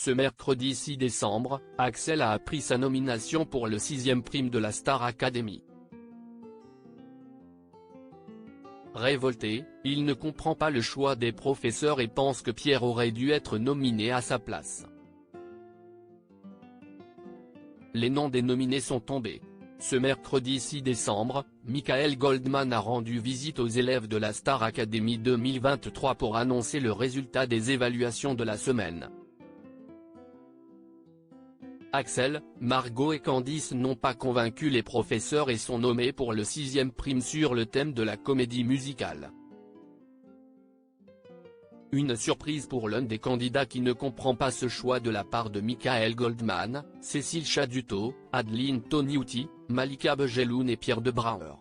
Ce mercredi 6 décembre, Axel a appris sa nomination pour le 6e prime de la Star Academy. Révolté, il ne comprend pas le choix des professeurs et pense que Pierre aurait dû être nominé à sa place. Les noms des nominés sont tombés. Ce mercredi 6 décembre, Michael Goldman a rendu visite aux élèves de la Star Academy 2023 pour annoncer le résultat des évaluations de la semaine. Axel, Margot et Candice n'ont pas convaincu les professeurs et sont nommés pour le 6e prime sur le thème de la comédie musicale. Une surprise pour l'un des candidats qui ne comprend pas ce choix de la part de Michael Goldman, Cécile Chaduto, Adeline Toniuti, Malika Bejeloun et Pierre de Brouwer.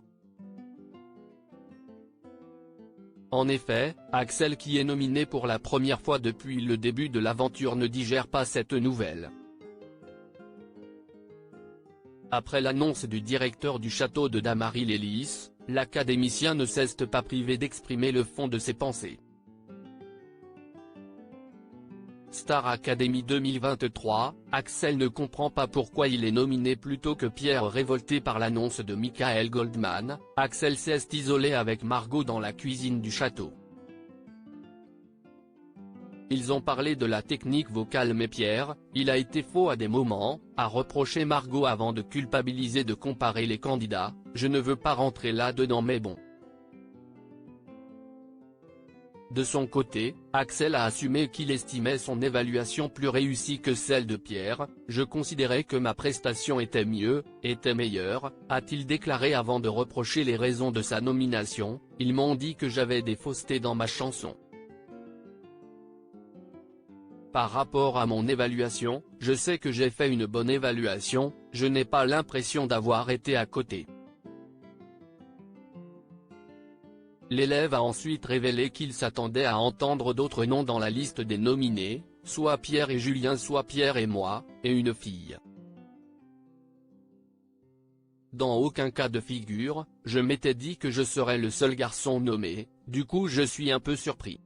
En effet, Axel qui est nominé pour la première fois depuis le début de l'aventure ne digère pas cette nouvelle. Après l'annonce du directeur du château de Damary-lès-Lys, l'académicien ne s'est pas privé d'exprimer le fond de ses pensées. Star Academy 2023, Axel ne comprend pas pourquoi il est nominé plutôt que Pierre. Révolté par l'annonce de Michael Goldman, Axel s'est isolé avec Margot dans la cuisine du château. Ils ont parlé de la technique vocale mais Pierre, il a été faux à des moments, a reproché Margot avant de culpabiliser de comparer les candidats. Je ne veux pas rentrer là-dedans mais bon. De son côté, Axel a assumé qu'il estimait son évaluation plus réussie que celle de Pierre. Je considérais que ma prestation était meilleure, a-t-il déclaré avant de reprocher les raisons de sa nomination. Ils m'ont dit que j'avais des faussetés dans ma chanson. Par rapport à mon évaluation, je sais que j'ai fait une bonne évaluation, je n'ai pas l'impression d'avoir été à côté. L'élève a ensuite révélé qu'il s'attendait à entendre d'autres noms dans la liste des nominés, soit Pierre et Julien soit Pierre et moi, et une fille. Dans aucun cas de figure, je m'étais dit que je serais le seul garçon nommé, du coup je suis un peu surpris.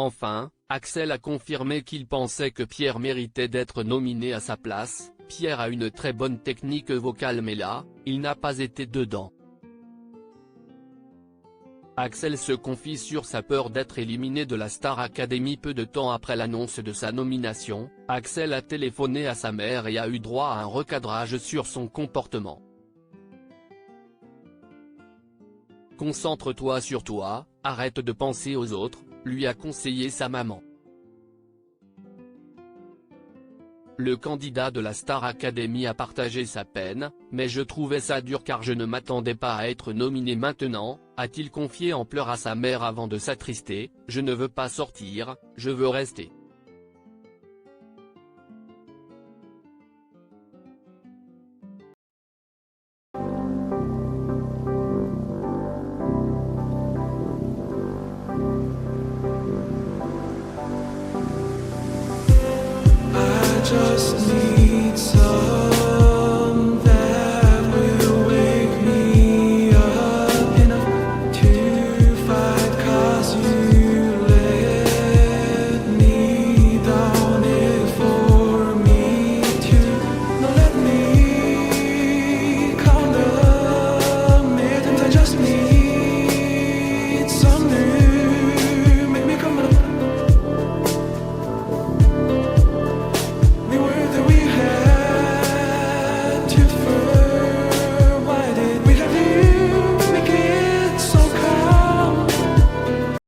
Enfin, Axel a confirmé qu'il pensait que Pierre méritait d'être nominé à sa place. Pierre a une très bonne technique vocale mais là, il n'a pas été dedans. Axel se confie sur sa peur d'être éliminé de la Star Academy peu de temps après l'annonce de sa nomination. Axel a téléphoné à sa mère et a eu droit à un recadrage sur son comportement. Concentre-toi sur toi, arrête de penser aux autres, lui a conseillé sa maman. Le candidat de la Star Academy a partagé sa peine, mais je trouvais ça dur car je ne m'attendais pas à être nominé maintenant, a-t-il confié en pleurs à sa mère avant de s'attrister. Je ne veux pas sortir, je veux rester.